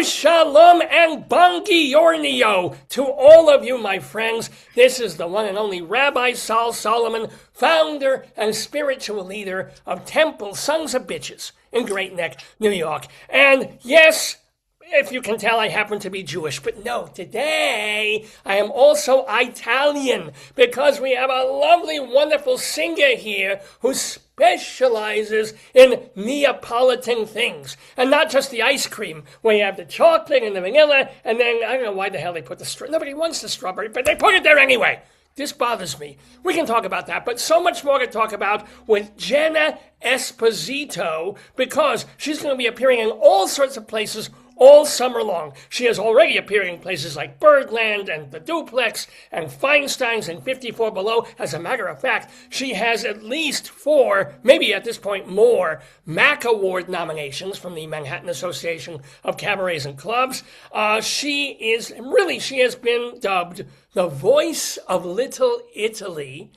Shalom and Bongi Yornio to all of you, my friends. This is the one and only Rabbi Sol Solomon, founder and spiritual leader of Temple Sons of Bitches in Great Neck, New York. And yes, if you can tell, I happen to be Jewish, but no, today I am also Italian because we have a lovely, wonderful singer here who specializes in Neapolitan things. And not just the ice cream, where you have the chocolate and the vanilla, and then, I don't know why the hell they put the strawberry. Nobody wants the strawberry, but they put it there anyway. This bothers me. We can talk about that, but so much more to talk about with JENNA Esposito, because she's going to be appearing in all sorts of places all summer long. She is already appearing in places like Birdland and the Duplex and Feinstein's and 54 Below. As a matter of fact, she has at least 4, maybe at this point more, MAC Award nominations from the Manhattan Association of Cabarets and Clubs. She has been dubbed the voice of Little Italy.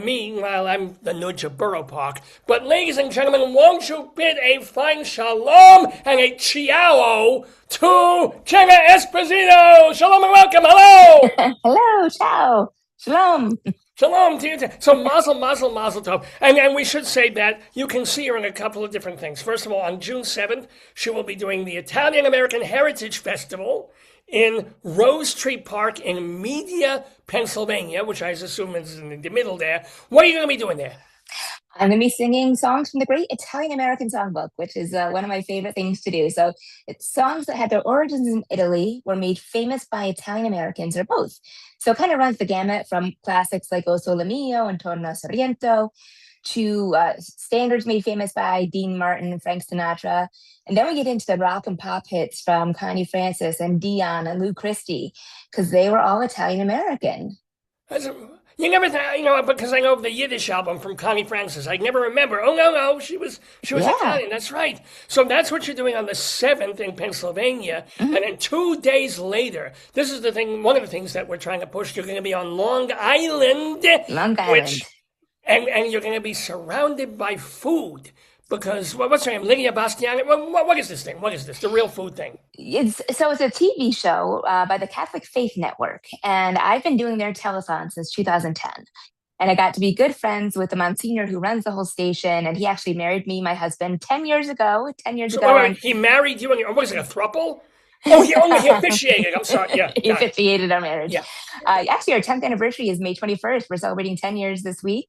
Meanwhile, I'm the nudge of Borough Park. But ladies and gentlemen, won't you bid a fine shalom and a ciao to JENNA Esposito? Shalom and welcome. Hello. Hello. Ciao. Shalom. Shalom to you. So mazel tov. And we should say that you can see her in a couple of different things. First of all, on June 7th, she will be doing the Italian American Heritage Festival in Rose Tree Park in Media, Pennsylvania, which I assume is in the middle there. What are you going to be doing there? I'm going to be singing songs from the Great Italian American Songbook, which is one of my favorite things to do. So it's songs that had their origins in Italy, were made famous by Italian Americans, or both. So it kind of runs the gamut from classics like O Sole Mio and Torno Sorrento to standards made famous by Dean Martin and Frank Sinatra. And then we get into the rock and pop hits from Connie Francis and Dion and Lou Christie, because they were all Italian American. You never, because I know of the Yiddish album from Connie Francis. I never remember. Oh, no, she was Italian. That's right. So that's what you're doing on the 7th in Pennsylvania. Mm-hmm. And then 2 days later, this is the thing, one of the things that we're trying to push. You're going to be on Long Island. And you're going to be surrounded by food. Because, what's her name? Lydia Bastiani? What is this thing? What is this? The real food thing? It's a TV show by the Catholic Faith Network. And I've been doing their telethon since 2010. And I got to be good friends with the Monsignor who runs the whole station. And he actually married me, my husband, 10 years ago. Wait, he married you? What is it, a throuple? Oh, he officiated. I'm sorry. Yeah, he officiated our marriage. Yeah. Actually, our 10th anniversary is May 21st. We're celebrating 10 years this week.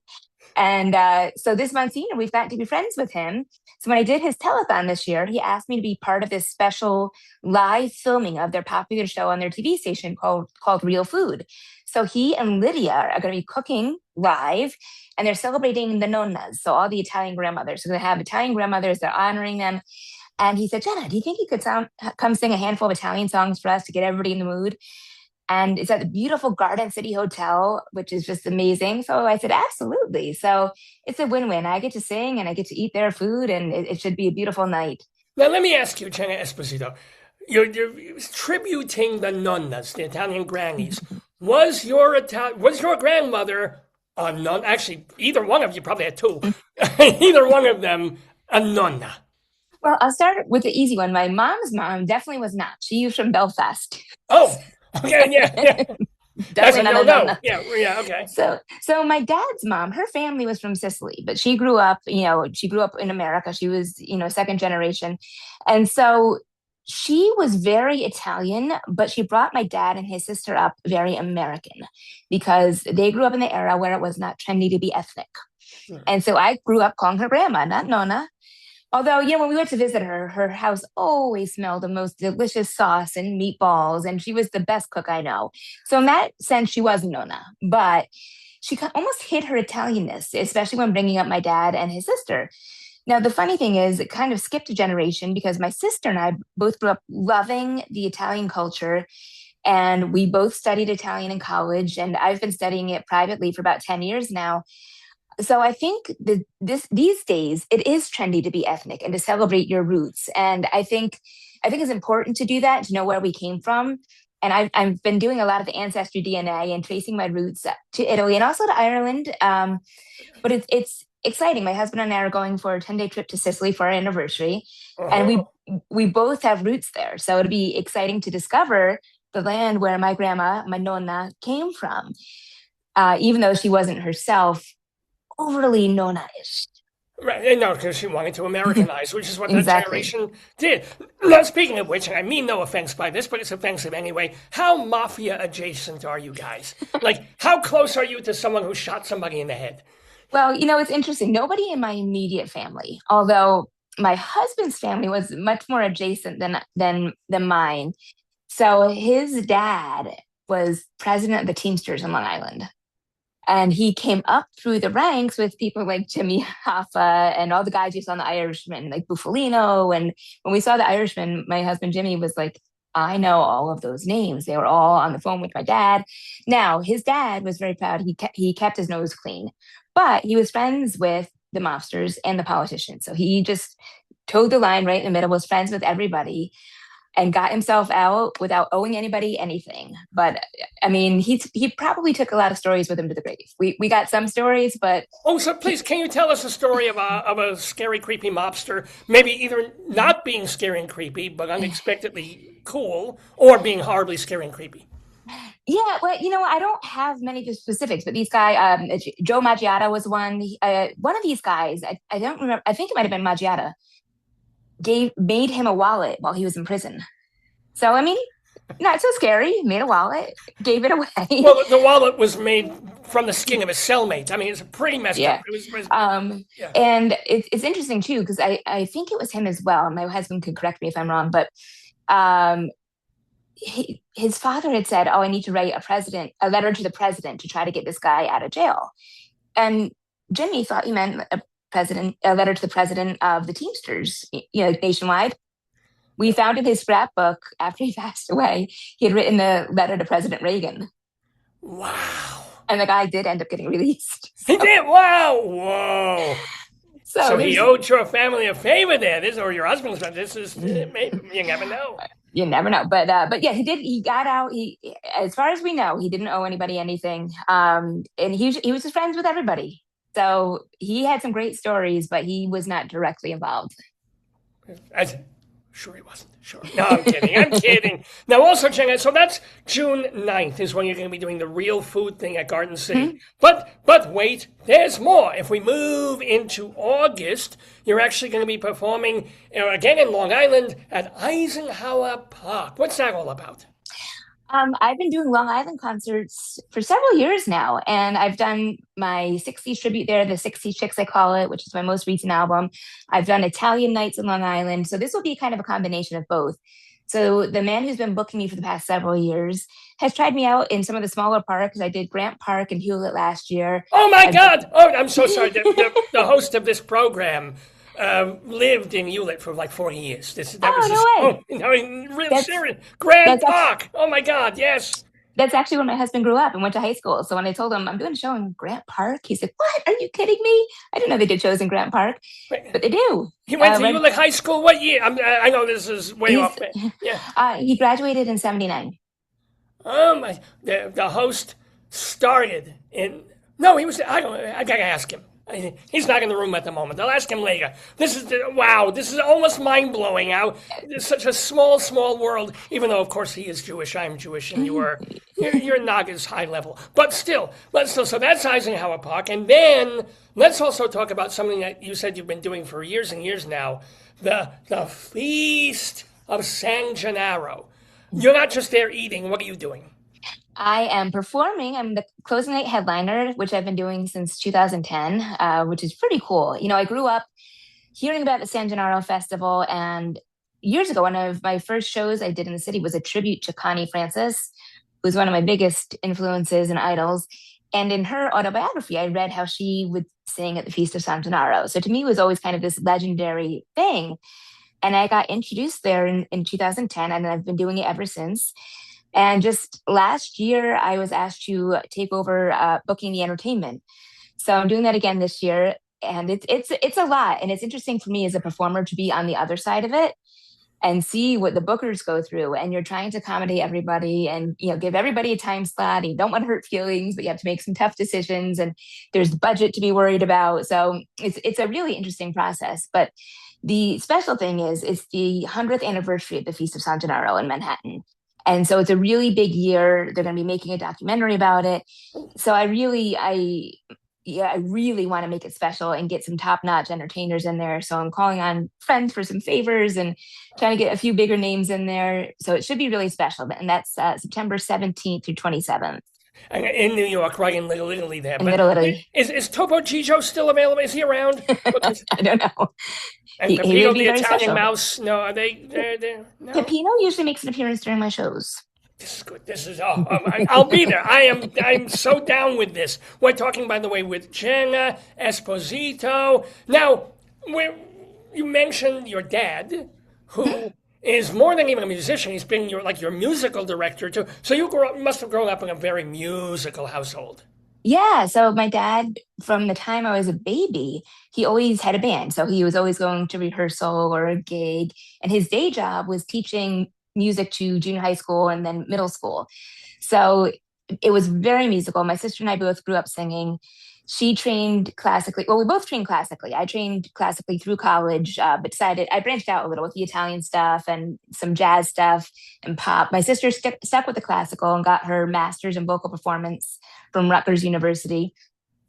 And so this Monsignor, we've gotten to be friends with him. So when I did his telethon this year, he asked me to be part of this special live filming of their popular show on their TV station called Real Food. So he and Lydia are going to be cooking live, and they're celebrating the nonnas, so all the Italian grandmothers. So they're going to have Italian grandmothers, they're honoring them. And he said, Jenna, do you think you could come sing a handful of Italian songs for us to get everybody in the mood? And it's at the beautiful Garden City Hotel, which is just amazing. So I said, absolutely. So it's a win-win. I get to sing and I get to eat their food, and it should be a beautiful night. Now, let me ask you, JENNA Esposito, you're tributing the nonnas, the Italian grannies. Was your grandmother a nun? Actually, either one of you probably had 2. Either one of them a nonna. Well, I'll start with the easy one. My mom's mom definitely was not. She was from Belfast. Oh, okay, yeah. That's a no. Yeah, okay. So my dad's mom, her family was from Sicily, but she grew up in America. She was, second generation. And so she was very Italian, but she brought my dad and his sister up very American, because they grew up in the era where it was not trendy to be ethnic. Sure. And so I grew up calling her grandma, not nonna. Although, when we went to visit her, her house always smelled the most delicious sauce and meatballs, and she was the best cook I know. So in that sense, she was nonna, but she almost hid her Italianness, especially when bringing up my dad and his sister. Now, the funny thing is, it kind of skipped a generation, because my sister and I both grew up loving the Italian culture, and we both studied Italian in college, and I've been studying it privately for about 10 years now. So I think these days it is trendy to be ethnic and to celebrate your roots. And I think it's important to do that, to know where we came from. And I've been doing a lot of the ancestry DNA and tracing my roots to Italy and also to Ireland. But it's exciting. My husband and I are going for a 10-day trip to Sicily for our anniversary. Uh-huh. And we both have roots there. So it'd be exciting to discover the land where my grandma, my nonna, came from, even though she wasn't herself overly nonna-ish. Right, no, because she wanted to Americanize, which is what that Exactly. generation did. Now, speaking of which, and I mean no offense by this, but it's offensive anyway, how mafia adjacent are you guys? Like, how close are you to someone who shot somebody in the head? Well, it's interesting. Nobody in my immediate family, although my husband's family was much more adjacent than mine. So his dad was president of the Teamsters in Long Island. And he came up through the ranks with people like Jimmy Hoffa and all the guys you saw in The Irishman, like Bufalino. And when we saw The Irishman, my husband Jimmy was like, I know all of those names. They were all on the phone with my dad. Now, his dad was very proud. He kept his nose clean, but he was friends with the mobsters and the politicians. So he just towed the line right in the middle, was friends with everybody, and got himself out without owing anybody anything. But I mean, he probably took a lot of stories with him to the grave. We got some stories, but Oh, so please, can you tell us a story of a scary, creepy mobster? Maybe either not being scary and creepy, but unexpectedly cool, or being horribly scary and creepy. yeah, well, I don't have many of the specifics, but these guy, Joe Maggiata was one. One of these guys, I don't remember. I think it might have been Maggiata. Made him a wallet while he was in prison. So I mean, not so scary. Made a wallet, gave it away. Well, the wallet was made from the skin of his cellmate. I mean, it's pretty messed Yeah. up. Yeah. And it's interesting too, because I think it was him as well. My husband could correct me if I'm wrong, but um, his father had said, "Oh, I need to write a letter to the president to try to get this guy out of jail." And Jimmy thought he meant a letter to the president of the Teamsters, nationwide. We found in his scrapbook after he passed away, he had written a letter to President Reagan, Wow. and the guy did end up getting released. He did? Wow. Whoa. So he there's owed your family a favor there. Or your husband's family. This is, maybe, you never know. You never know, but yeah, he did. He got out. As far as we know, he didn't owe anybody anything. And he was just friends with everybody. So he had some great stories, but he was not directly involved. Sure he wasn't. Sure. No, I'm kidding. I'm kidding. Now, also, Jenna, so that's June 9th is when you're going to be doing the real food thing at Garden City. But wait, there's more. If we move into August, you're actually going to be performing again in Long Island at Eisenhower Park. What's that all about? I've been doing Long Island concerts for several years now, and I've done my 60s tribute there, the 60s Chicks, I call it, which is my most recent album. I've done Italian nights in Long Island. So this will be kind of a combination of both. So the man who's been booking me for the past several years has tried me out in some of the smaller parks. I did Grant Park and Hewlett last year. Oh, my God. Oh, I'm so sorry. The host of this program lived in Hewlett for like 40 years. No way. Real serious. Grand Park. Oh my God, yes. That's actually where my husband grew up and went to high school. So when I told him I'm doing a show in Grant Park, he said, "What? Are you kidding me? I didn't know they did shows in Grant Park, but they do." He went to Hewlett High School. What year? I know this is way off. Yeah. He graduated in '79. The host started in. No, he was. I gotta ask him. He's not in the room at the moment. I'll ask him later. This is almost mind-blowing how it's such a small world, even though, of course, he is Jewish, I'm Jewish, and you're not as high level. But still, so that's Eisenhower Park. And then let's also talk about something that you said you've been doing for years and years now, the Feast of San Gennaro. You're not just there eating. What are you doing? I am performing. I'm the closing night headliner, which I've been doing since 2010, which is pretty cool. I grew up hearing about the San Gennaro Festival, and years ago, one of my first shows I did in the city was a tribute to Connie Francis, who's one of my biggest influences and idols. And in her autobiography, I read how she would sing at the Feast of San Gennaro. So to me, it was always kind of this legendary thing. And I got introduced there in 2010, and I've been doing it ever since. And just last year, I was asked to take over booking the entertainment. So I'm doing that again this year, and it's a lot. And it's interesting for me as a performer to be on the other side of it and see what the bookers go through. And you're trying to accommodate everybody and give everybody a time slot. And you don't want to hurt feelings, but you have to make some tough decisions. And there's the budget to be worried about. So it's a really interesting process. But The special thing is it's the 100th anniversary of the Feast of San Gennaro in Manhattan. And so it's a really big year. They're going to be making a documentary about it. So I really want to make it special and get some top-notch entertainers in there. So I'm calling on friends for some favors and trying to get a few bigger names in there. So it should be really special. And that's September 17th through 27th In New York, right in Little Italy there. in But Little Italy. is Topo Gigio still available? Is he around? I don't know. And He Pepito would be the very Italian special. Mouse? No, are they no? Peppino usually makes an appearance during my shows. This is good. This is I'll be there. I'm so down with this. We're talking, by the way, with Jenna Esposito. Now, you mentioned your dad, who is more than even a musician. He's been your musical director too. So you must have grown up in a very musical household. Yeah, so my dad, from the time I was a baby, he always had a band. So he was always going to rehearsal or a gig. And his day job was teaching music to junior high school and then middle school. So it was very musical. My sister and I both grew up singing. She trained classically. Well, we both trained classically. I trained classically through college, but decided I branched out a little with the Italian stuff and some jazz stuff and pop. My sister stuck with the classical and got her master's in vocal performance from Rutgers University.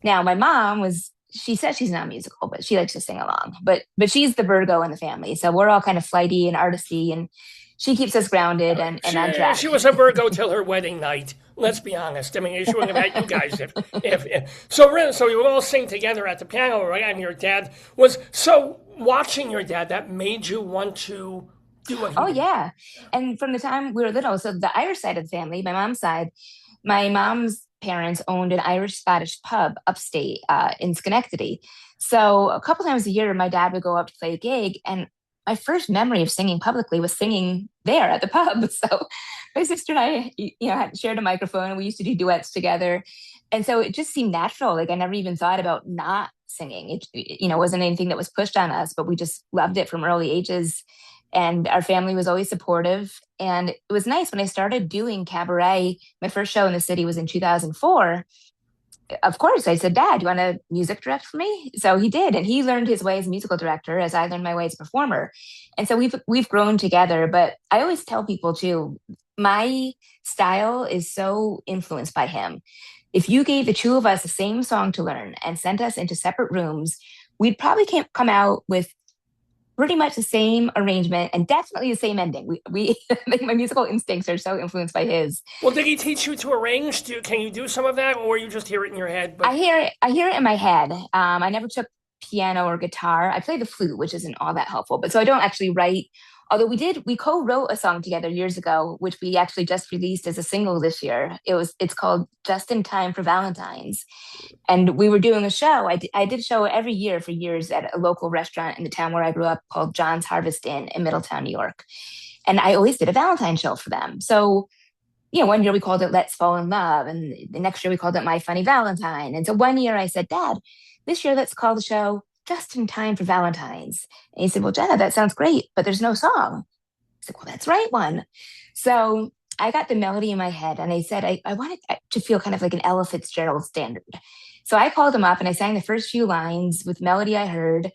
Now, my mom she says she's not musical, but she likes to sing along. But she's the Virgo in the family. So we're all kind of flighty and artisty, and she keeps us grounded and on track. She was a Virgo till her wedding night. Let's be honest. I mean, she wouldn't have had you guys if so you would all sing together at the piano, right? And your dad was watching your dad that made you want to do what he Oh did. yeah. And from the time we were little, so the Irish side of the family, my mom's parents owned an Irish Scottish pub upstate in Schenectady. So a couple times a year, my dad would go up to play a gig, and my first memory of singing publicly was singing there at the pub. So my sister and I, had shared a microphone, and we used to do duets together. And so it just seemed natural. Like I never even thought about not singing. It wasn't anything that was pushed on us, but we just loved it from early ages. And our family was always supportive. And it was nice when I started doing cabaret. My first show in the city was in 2004. Of course, I said, Dad, you want to music direct for me? So he did, and he learned his way as a musical director as I learned my way as a performer. And so we've grown together. But I always tell people too, my style is so influenced by him. If you gave the two of us the same song to learn and sent us into separate rooms, we'd probably come out with pretty much the same arrangement and definitely the same ending. We I think my musical instincts are so influenced by his. Well, did he teach you to arrange? Can you do some of that, or you just hear it in your head? But I hear it in my head. I never took piano or guitar. I play the flute, which isn't all that helpful. But so I don't actually write. Although we co-wrote a song together years ago, which we actually just released as a single this year. It's called Just in Time for Valentine's. And we were doing a show. I did a show every year for years at a local restaurant in the town where I grew up called John's Harvest Inn in Middletown, New York. And I always did a Valentine show for them. So, one year we called it Let's Fall in Love. And the next year we called it My Funny Valentine. And so one year I said, Dad, this year let's call the show Just in Time for Valentine's. And he said, well, Jenna, that sounds great, but there's no song. I said, well, let's write one. So I got the melody in my head, and I said, I wanted to feel kind of like an Ella Fitzgerald standard. So I called him up and I sang the first few lines with melody I heard.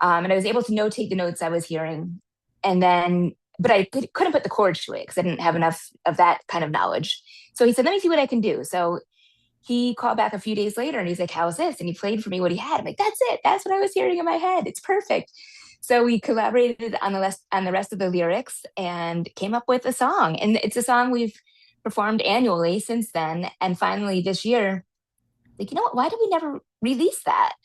And I was able to notate the notes I was hearing. But I couldn't put the chords to it because I didn't have enough of that kind of knowledge. So he said, let me see what I can do. So he called back a few days later and he's like, how's this? And he played for me what he had. I'm like, that's it. That's what I was hearing in my head. It's perfect. So we collaborated on the rest of the lyrics and came up with a song. And it's a song we've performed annually since then. And finally this year, like, what? Why did we never release that?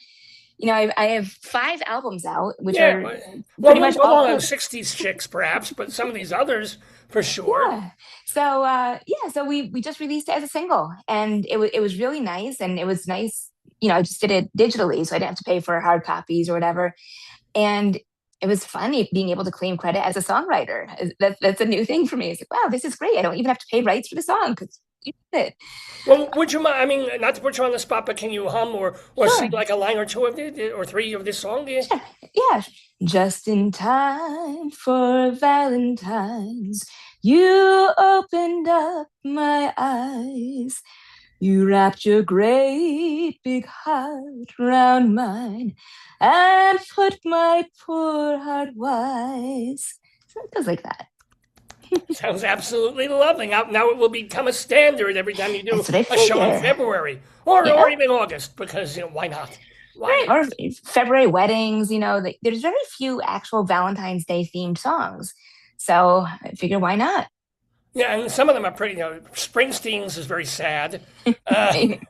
I have 5 albums out, which are pretty much all those 60s chicks, perhaps, but some of these others for sure. Yeah. So we just released it as a single, and it was really nice, and it was nice. I just did it digitally, so I didn't have to pay for hard copies or whatever, and it was funny being able to claim credit as a songwriter. That's a new thing for me. It's like, wow, this is great. I don't even have to pay rights for the song because you did it. Well, would you mind? I mean, not to put you on the spot, but can you hum or Sure. sing like a line or two of it, or 3 of this song? Yeah. Yeah. Just in time for Valentine's, you opened up my eyes. You wrapped your great big heart round mine and put my poor heart wise. So it goes like that. Sounds absolutely lovely. Now it will become a standard every time you do That's what I a show in figure. February or Yeah. even August, because why not? Why Right. not? Or February weddings, there's very few actual Valentine's Day themed songs. So I figure why not? Yeah, and some of them are pretty. Springsteen's is very sad. Uh, Right.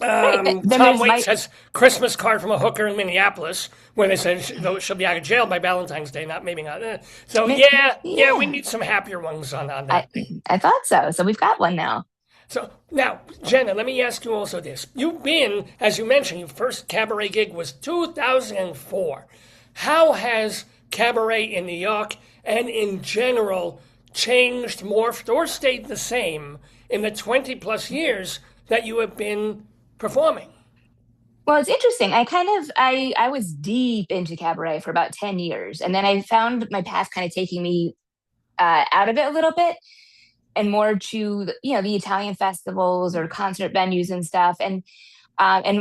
Right. Then Tom there's Waits my has Christmas card from a hooker in Minneapolis, where they said she'll be out of jail by Valentine's Day. Maybe not. So yeah, we yeah. need some happier ones on I that thing. I thought so. So we've got one now. So now, Jenna, let me ask you also this. You've been, as you mentioned, your first cabaret gig was 2004. How has cabaret in New York and in general changed, morphed, or stayed the same in the 20 plus years that you have been performing? Well, it's interesting. I was deep into cabaret for about 10 years, and then I found my path kind of taking me out of it a little bit and more to the Italian festivals or concert venues and stuff. And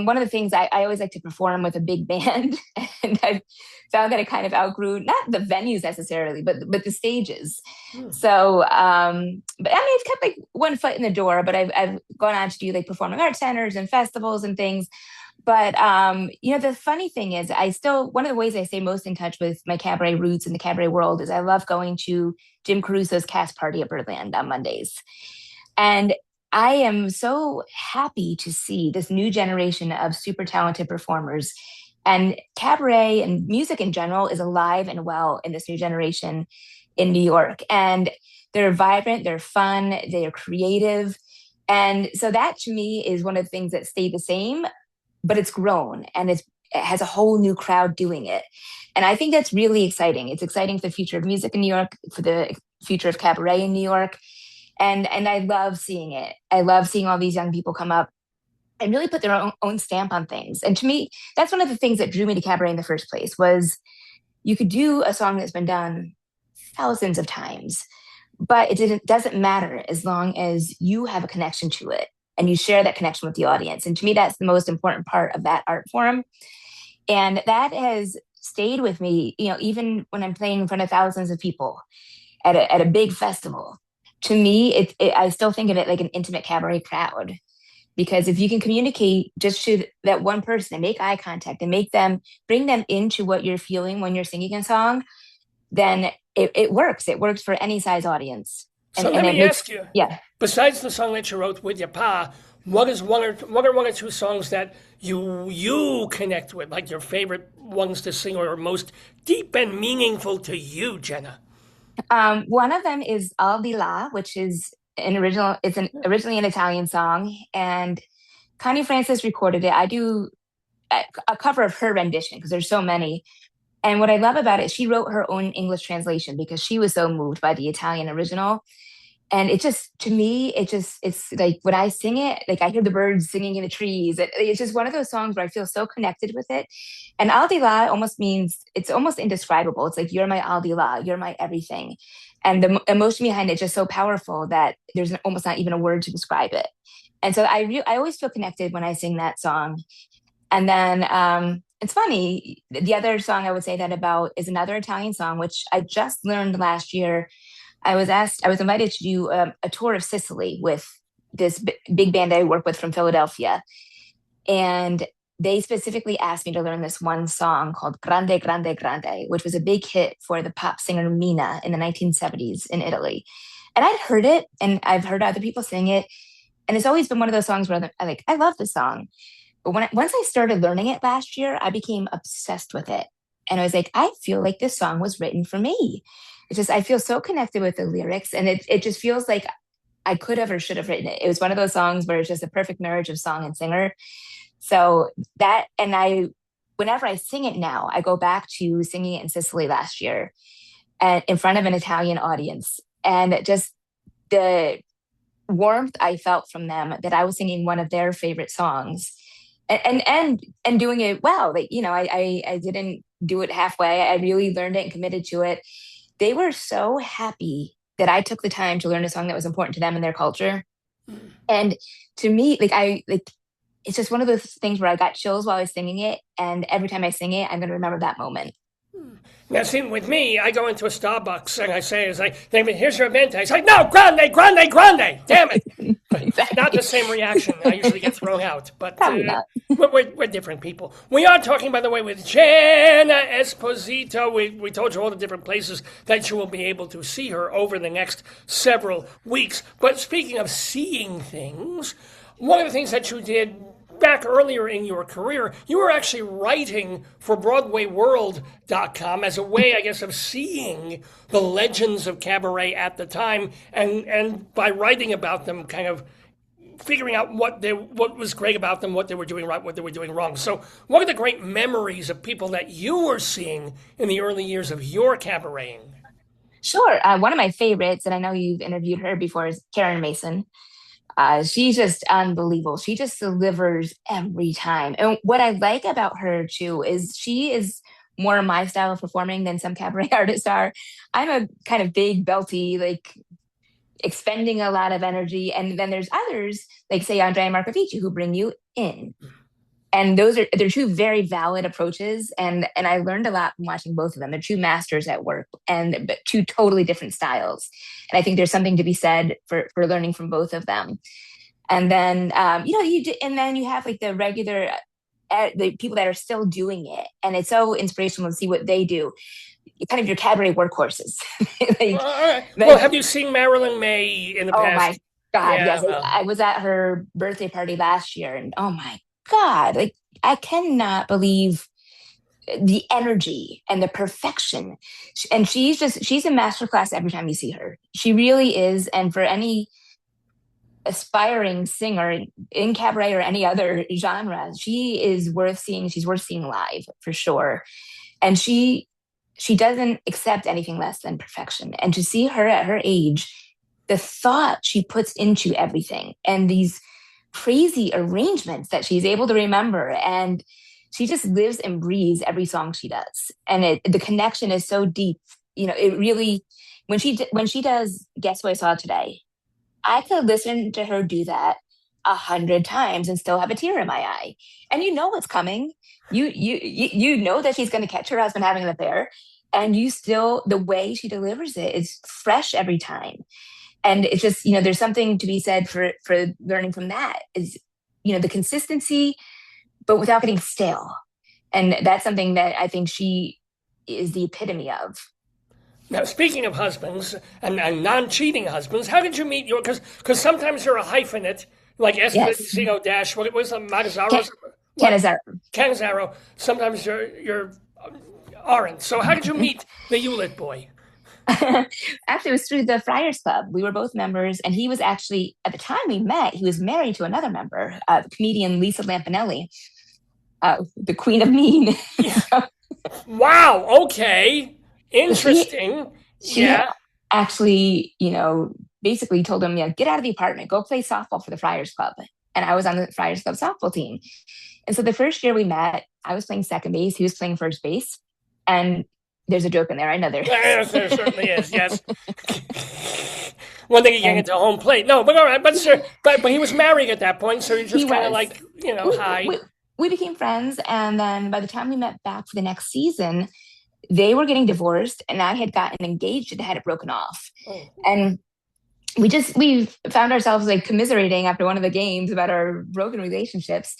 one of the things I always like to perform with a big band, and I found that I kind of outgrew not the venues necessarily, but the stages. So, but I mean, it's kept like one foot in the door. But I've gone on to do like performing arts centers and festivals and things. But the funny thing is, I still one of the ways I stay most in touch with my cabaret roots in the cabaret world is I love going to Jim Caruso's cast party at Birdland on Mondays. And I am so happy to see this new generation of super talented performers. And cabaret and music in general is alive and well in this new generation in New York. And they're vibrant, they're fun, they are creative. And so that to me is one of the things that stayed the same, but it's grown and it has a whole new crowd doing it. And I think that's really exciting. It's exciting for the future of music in New York, for the future of cabaret in New York. And I love seeing it. I love seeing all these young people come up and really put their own stamp on things. And to me, that's one of the things that drew me to cabaret in the first place was you could do a song that's been done thousands of times, but doesn't matter as long as you have a connection to it and you share that connection with the audience. And to me, that's the most important part of that art form. And that has stayed with me, even when I'm playing in front of thousands of people at a big festival. To me, I still think of it like an intimate cabaret crowd. Because if you can communicate just to that one person and make eye contact and bring them into what you're feeling when you're singing a song, then it works. It works for any size audience. So And let it me makes, ask you, yeah. besides the song that you wrote with your pa, what are one or two songs that you connect with, like your favorite ones to sing or most deep and meaningful to you, Jenna? One of them is Al di là, which is originally an Italian song. And Connie Francis recorded it. I do a cover of her rendition because there's so many. And what I love about it, she wrote her own English translation because she was so moved by the Italian original. And to me, it's like when I sing it, like I hear the birds singing in the trees. It's just one of those songs where I feel so connected with it. And Al di là almost means, it's almost indescribable. It's like, you're my Al di là, you're my everything. And the emotion behind it is just so powerful that there's almost not even a word to describe it. And so I always feel connected when I sing that song. And then it's funny, the other song I would say that about is another Italian song, which I just learned last year. I was invited to do a tour of Sicily with this big band I work with from Philadelphia. And they specifically asked me to learn this one song called Grande, Grande, Grande, which was a big hit for the pop singer Mina in the 1970s in Italy. And I'd heard it and I've heard other people sing it. And it's always been one of those songs where I love this song. But once I started learning it last year, I became obsessed with it. And I was like, I feel like this song was written for me. I feel so connected with the lyrics, and it just feels like I could have or should have written it. It was one of those songs where it's just a perfect marriage of song and singer. So whenever I sing it now, I go back to singing it in Sicily last year and in front of an Italian audience. And just the warmth I felt from them that I was singing one of their favorite songs and doing it well. Like, I didn't do it halfway. I really learned it and committed to it. They were so happy that I took the time to learn a song that was important to them and their culture. And to me, it's just one of those things where I got chills while I was singing it, and every time I sing it, I'm going to remember that moment. Now, see, with me, I go into a Starbucks and I say, it's like, David, here's your venti. It's like, no, grande, grande, grande. Damn it. Not the Exactly. same reaction. I usually get thrown out. But Probably not. we're different people. We are talking, by the way, with Jenna Esposito. We told you all the different places that you will be able to see her over the next several weeks. But speaking of seeing things, one of the things that you did back earlier in your career, you were actually writing for BroadwayWorld.com as a way, I guess, of seeing the legends of cabaret at the time, and by writing about them, kind of figuring out what was great about them, what they were doing right, what they were doing wrong. So, what are the great memories of people that you were seeing in the early years of your cabareting? Sure. One of my favorites, and I know you've interviewed her before, is Karen Mason. She's just unbelievable. She just delivers every time. And what I like about her too is she is more my style of performing than some cabaret artists are. I'm a kind of big, belty, like expending a lot of energy. And then there's others, like say Andrea Marcovici, who bring you in. And they're two very valid approaches. And I learned a lot from watching both of them. They're two masters at work, and but two totally different styles. And I think there's something to be said for learning from both of them. And then and then you have like the regular the people that are still doing it, and it's so inspirational to see what they do. Kind of your cabaret workhorses. All like, right. Well, like have you seen Marilyn Maye in the oh my past? God, Yeah, yes. well, I was at her birthday party last year, and oh my God, like I cannot believe the energy and the perfection. And she's a masterclass every time you see her. She really is. And for any aspiring singer in cabaret or any other genre, she is worth seeing. She's worth seeing live for sure. And she doesn't accept anything less than perfection. And to see her at her age, the thought she puts into everything and these crazy arrangements that she's able to remember, and she just lives and breathes every song she does, and the connection is so deep. It really, when she does Guess What I Saw Today, I could listen to her do that 100 times and still have a tear in my eye. And you know what's coming. You know that she's going to catch her husband having an affair, and you still, the way she delivers it is fresh every time. And it's just, there's something to be said for learning from that, is the consistency, but without getting stale. And that's something that I think she is the epitome of. now, speaking of husbands and non-cheating husbands, how did you meet your? Because sometimes you're a hyphenate, like Yes. Esposito dash. What it was, Can, Magazzaro? What Canizar. Canizaro? Sometimes you're aren't. So how did you meet the Hewlett boy? Actually, it was through the Friars Club. We were both members, and he was actually, at the time we met, he was married to another member, the comedian Lisa Lampanelli, the Queen of Mean. Yeah. So Wow. Okay. she Interesting. she had Yeah. actually, basically told him, yeah, get out of the apartment, go play softball for the Friars Club. And I was on the Friars Club softball team. And so the first year we met, I was playing second base, he was playing first base. And there's a joke in there, I know there is. Yes, there certainly is. Yes. One thing you get And into home plate. No, but all right. But sir, but he was married at that point, so you he just kind of was. like We, hi. we, we became friends. And then by the time we met back for the next season, they were getting divorced, and I had gotten engaged and had it broken off. Oh. And we found ourselves like commiserating after one of the games about our broken relationships.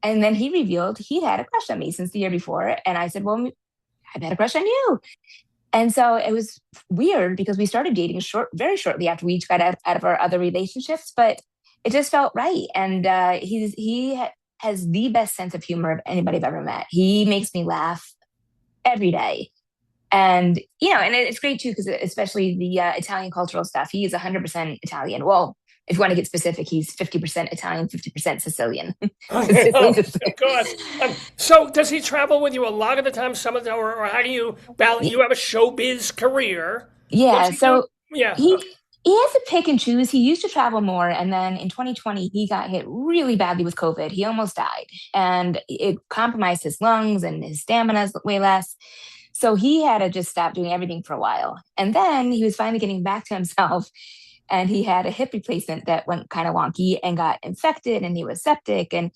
And then he revealed he'd had a crush on me since the year before. And I said, well, I've had a crush on you. And so it was weird because we started dating very shortly after we each got out of our other relationships, but it just felt right. And has the best sense of humor of anybody I've ever met. He makes me laugh every day. And, and it's great too, because especially the Italian cultural stuff, he is 100% Italian. Well, if you want to get specific, he's 50% Italian, 50% Sicilian. Oh, of course. So does he travel with you a lot of the time? Some of the, or how do you balance? You have a showbiz career. What's Yeah. he doing? So Yeah. he, he has to pick and choose. He used to travel more. And then in 2020, he got hit really badly with COVID. He almost died, and it compromised his lungs, and his stamina is way less. So he had to just stop doing everything for a while. And then he was finally getting back to himself. and he had a hip replacement that went kind of wonky and got infected, and he was septic, and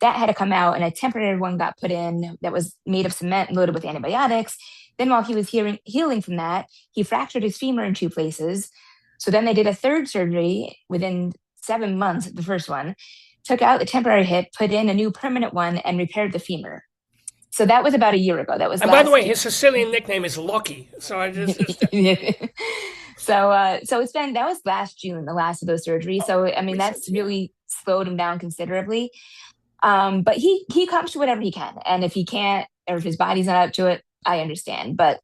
that had to come out, and a temporary one got put in that was made of cement loaded with antibiotics. Then while he was healing from that, he fractured his femur in 2 places. So then they did a third surgery within 7 months of the first one, took out the temporary hip, put in a new permanent one, and repaired the femur. So that was about a year ago. That was. And by the way, his Sicilian nickname is Lucky. So I just. So that was last June, the last of those surgeries. So I mean, that's really slowed him down considerably. But he comes to whatever he can, and if he can't, or if his body's not up to it, I understand. But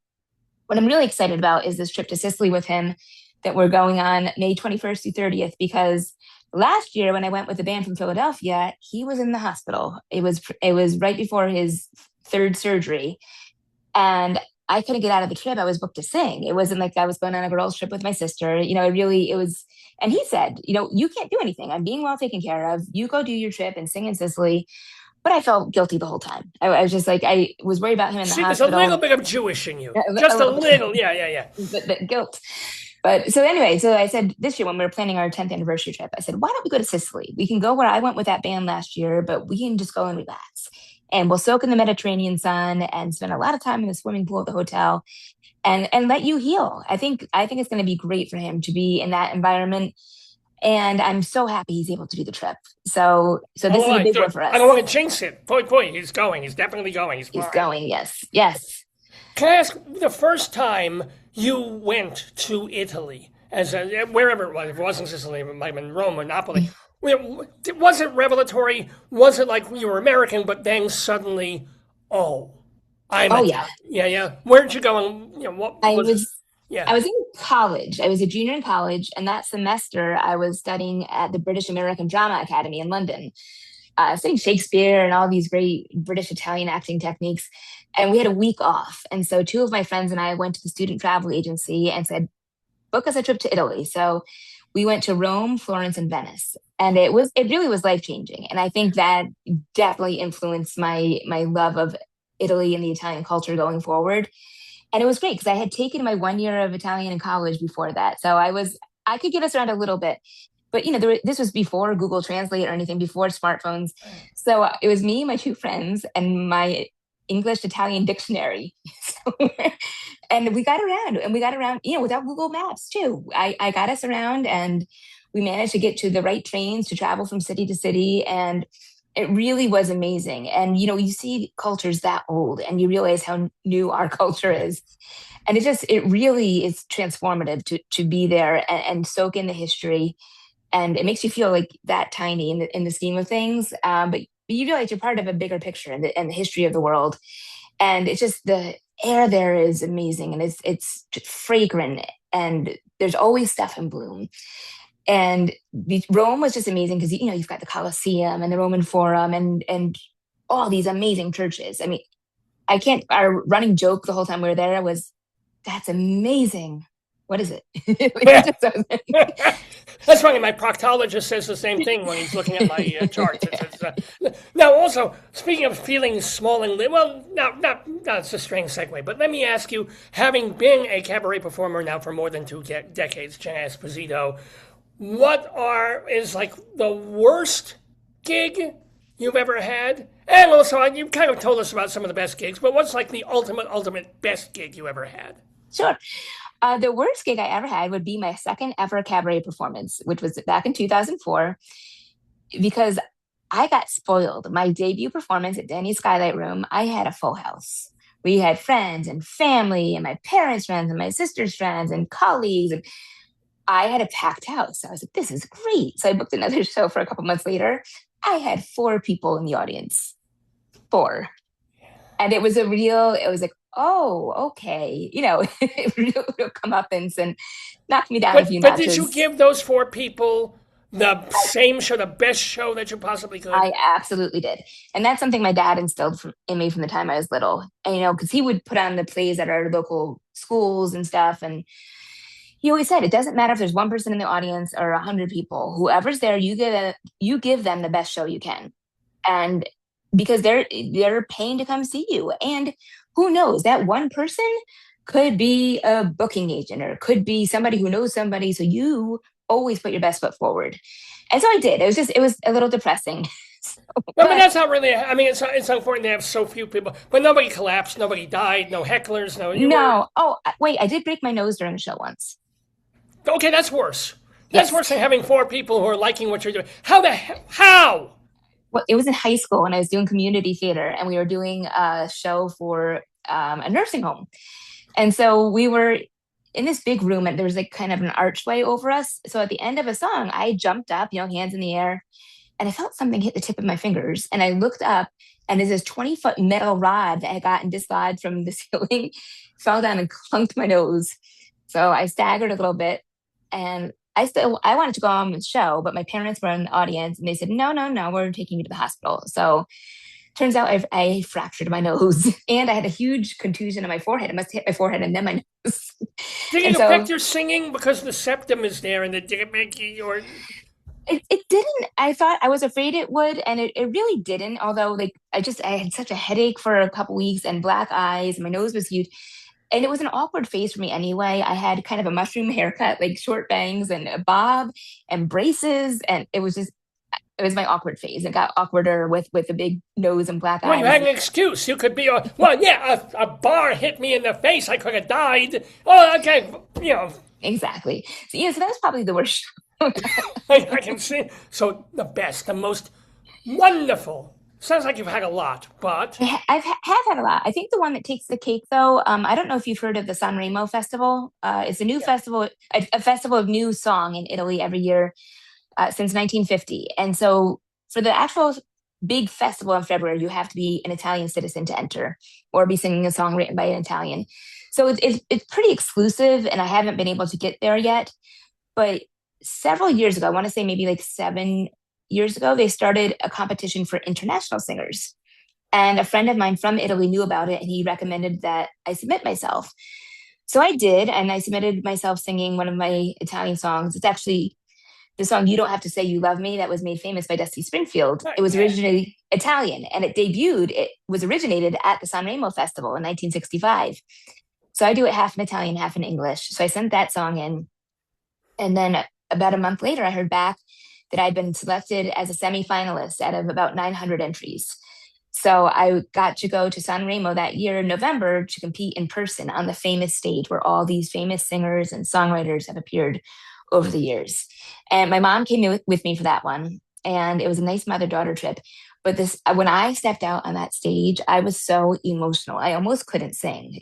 what I'm really excited about is this trip to Sicily with him that we're going on May 21st through 30th, because last year when I went with the band from Philadelphia, he was in the hospital. It was right before his third surgery, and I couldn't get out of the trip. I was booked to sing. It wasn't like I was going on a girls' trip with my sister. It was, and he said, you can't do anything. I'm being well taken care of. You go do your trip and sing in Sicily. But I felt guilty the whole time. I was just like, I was worried about him in the hospital. There's a little bit of Jewish in you. Just a little. Yeah. But guilt. But so anyway, so I said this year when we were planning our 10th anniversary trip, I said, why don't we go to Sicily? We can go where I went with that band last year, but we can just go and relax. And we'll soak in the Mediterranean sun and spend a lot of time in the swimming pool at the hotel and let you heal. I think it's going to be great for him to be in that environment. And I'm so happy he's able to do the trip. So this is a big one for us. I don't want to jinx it. Point. He's going. He's definitely going. He's going. Yes. Can I ask, the first time you went to Italy, wherever it was, if it wasn't Sicily, it might have been Rome or Napoli, was it revelatory? Was it like you were American, but then suddenly, yeah. Where'd you go? And what was I was in college. I was a junior in college, and that semester I was studying at the British American Drama Academy in London, studying Shakespeare and all these great British Italian acting techniques. And we had a week off. And so 2 of my friends and I went to the student travel agency and said, book us a trip to Italy. So we went to Rome, Florence, and Venice. And it really was life-changing. And I think that definitely influenced my love of Italy and the Italian culture going forward. And it was great because I had taken my 1 year of Italian in college before that. So I could get us around a little bit. But, this was before Google Translate or anything, before smartphones. So it was me, my 2 friends, and my English-Italian dictionary. And we got around, without Google Maps too. I got us around, and we managed to get to the right trains to travel from city to city. And it really was amazing. And, you see cultures that old and you realize how new our culture is. And it really is transformative to be there and soak in the history. And it makes you feel like that tiny in the scheme of things. But you realize you're part of a bigger picture and the history of the world. And it's just, the air there is amazing, and it's just fragrant, and there's always stuff in bloom. And Rome was just amazing because, you've got the Colosseum and the Roman Forum and all these amazing churches. I mean, our running joke the whole time we were there was, that's amazing. What is it? That's funny. My proctologist says the same thing when he's looking at my charts. Now, also, speaking of feeling small and it's a strange segue, but let me ask you, having been a cabaret performer now for more than 2 decades, JENNA ESPOSITO, what is like the worst gig you've ever had? And also, you kind of told us about some of the best gigs, but what's like the ultimate best gig you ever had? Sure. The worst gig I ever had would be my second ever cabaret performance, which was back in 2004, because I got spoiled. My debut performance at Denny's Skylight Room, I had a full house. We had friends and family and my parents' friends and my sister's friends and colleagues. And I had a packed house. So I was like, this is great. So I booked another show for a couple months later. I had 4 people in the audience. 4. And it was like, oh, okay. It'll come up and knock me down a few notches. But did you give those 4 people the same show, the best show that you possibly could? I absolutely did. And that's something my dad instilled in me from the time I was little. And, because he would put on the plays at our local schools and stuff. And he always said, it doesn't matter if there's 1 person in the audience or 100 people. Whoever's there, you give them the best show you can. And because they're paying to come see you. And who knows, that 1 person could be a booking agent or could be somebody who knows somebody. So you always put your best foot forward. And so I did. It was a little depressing. Well, but that's not really. I mean, it's unfortunate to have so few people, but nobody collapsed, nobody died, no hecklers, no. You were No. Oh, wait, I did break my nose during a show once. okay. That's worse. That's Yes. worse than having four people who are liking what you're doing. How the hell? How? Well, it was in high school when I was doing community theater, and we were doing a show for a nursing home. And so we were in this big room, and there was like kind of an archway over us. So at the end of a song, I jumped up, hands in the air, and I felt something hit the tip of my fingers. And I looked up, and there's this 20-foot metal rod that had gotten dislodged from the ceiling, fell down and clunked my nose. So I staggered a little bit, and I wanted to go on with the show, but my parents were in the audience, and they said, no, no, no, we're taking you to the hospital. So turns out I fractured my nose, and I had a huge contusion on my forehead. It must have hit my forehead and then my nose. Did And it so affect your singing because the septum is there, and did it make you? Or it didn't. I was afraid it would, and it really didn't. Although, like, I had such a headache for a couple weeks and black eyes, and my nose was huge. And it was an awkward phase for me anyway. I had kind of a mushroom haircut, like short bangs and a bob and braces, and it was my awkward phase. It got awkwarder with a big nose and black well, you eyes. had an excuse. You could be a bar hit me in the face. I could have died. Oh, okay, Exactly. So so that was probably the worst. I can see. So the best, the most wonderful. Sounds like you've had a lot, but Have had a lot. I think the one that takes the cake, though, I don't know if you've heard of the Sanremo Festival. It's a new festival, a festival of new song in Italy every year since 1950. And so for the actual big festival in February, you have to be an Italian citizen to enter or be singing a song written by an Italian. So it's pretty exclusive, and I haven't been able to get there yet. But several years ago, I want to say maybe like 7 years ago, they started a competition for international singers. And a friend of mine from Italy knew about it, and he recommended that I submit myself. So I did, and I submitted myself singing one of my Italian songs. It's actually the song You Don't Have to Say You Love Me that was made famous by Dusty Springfield. It was originally Italian, and it was originated at the Sanremo Festival in 1965. So I do it half in Italian, half in English. So I sent that song in. And then about a month later, I heard back that I'd been selected as a semifinalist out of about 900 entries. So I got to go to Sanremo that year in November to compete in person on the famous stage where all these famous singers and songwriters have appeared over the years. And my mom came with me for that one. And it was a nice mother-daughter trip. But when I stepped out on that stage, I was so emotional. I almost couldn't sing.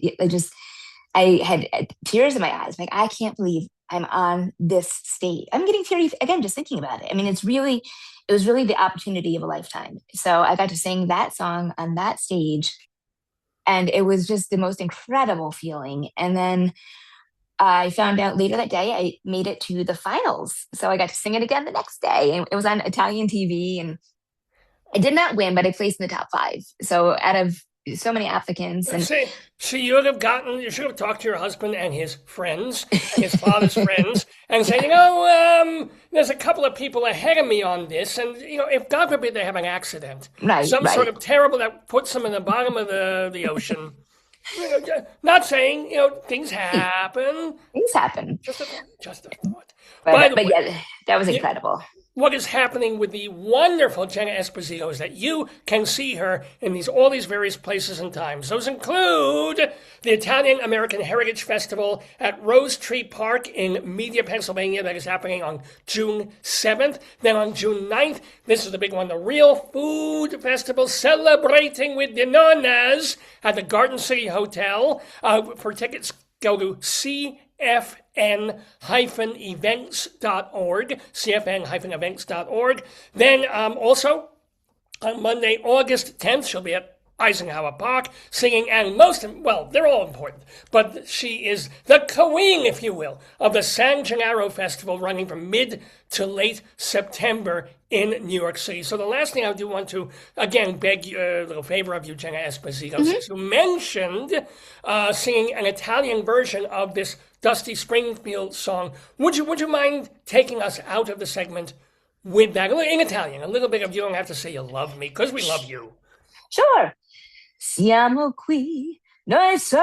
I had tears in my eyes. Like, I can't believe I'm on this stage. I'm getting teary again, just thinking about it. I mean, it was really the opportunity of a lifetime. So I got to sing that song on that stage, and it was just the most incredible feeling. And then I found out later that day I made it to the finals. So I got to sing it again the next day. And it was on Italian TV, and I did not win, but I placed in the top 5. So out of so many applicants. And see, you should have talked to your husband and his friends, his father's friends, and say, there's a couple of people ahead of me on this, and if God forbid they have an accident, sort of terrible that puts them in the bottom of the ocean. Not saying things happen. Things happen. Just a thought. But yeah, that was incredible. What is happening with the wonderful Jenna Esposito is that you can see her in all these various places and times. Those include the Italian American Heritage Festival at Rose Tree Park in Media, Pennsylvania. That is happening on June 7th. Then on June 9th, this is the big one, the Real Food Festival, celebrating with the nonnas at the Garden City Hotel. For tickets, go to cfn-events.org. Then also on Monday, August 10th, she'll be at Eisenhower Park singing, and they're all important, but she is the queen, if you will, of the San Gennaro Festival running from mid to late September in New York City. So the last thing I do want to, again, beg a little favor of you, Jenna Esposito, since you mentioned singing an Italian version of this Dusty Springfield song. Would you mind taking us out of the segment with that in Italian? A little bit of You Don't Have to Say You Love Me, because we love you. Sure. Siamo qui, noi soli,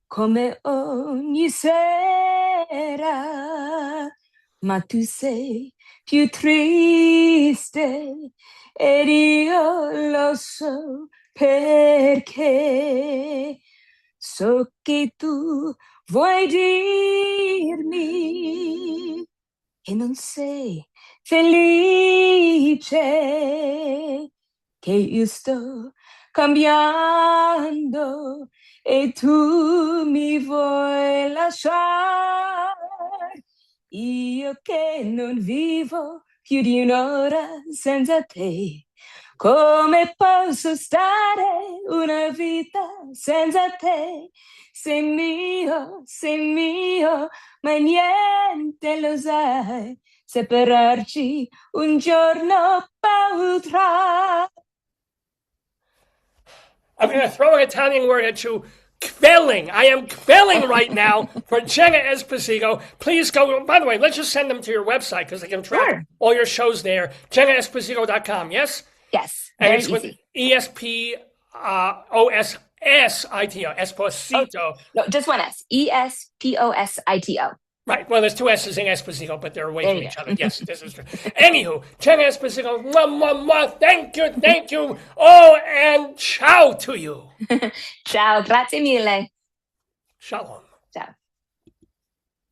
come ogni sera, nera, ma tu sei più triste ed io lo so perché. So che tu vuoi dirmi che non sei felice, che io sto cambiando e tu mi vuoi lasciare. Io che non vivo più di un'ora senza te. Come posso stare una vita senza te? Sei mio, ma niente lo sai. Separarci un giorno potrà. I'm going to throw an Italian word at you. Quelling. I am quelling right now for Jenna Esposito. Please go. By the way, let's just send them to your website because they can track all your shows there. JennaEsposito.com, yes? Yes. And Very it's with easy. ESPOSITO. Esposito. No, just one S. ESPOSITO. Right. Well, there's two S's in Esposito, but they're away There from you each go. other. Yes, this is true. Anywho, Jenna Esposito, mwah, mwah, mwah. Thank you. Oh, and ciao to you. Ciao, grazie mille. Shalom.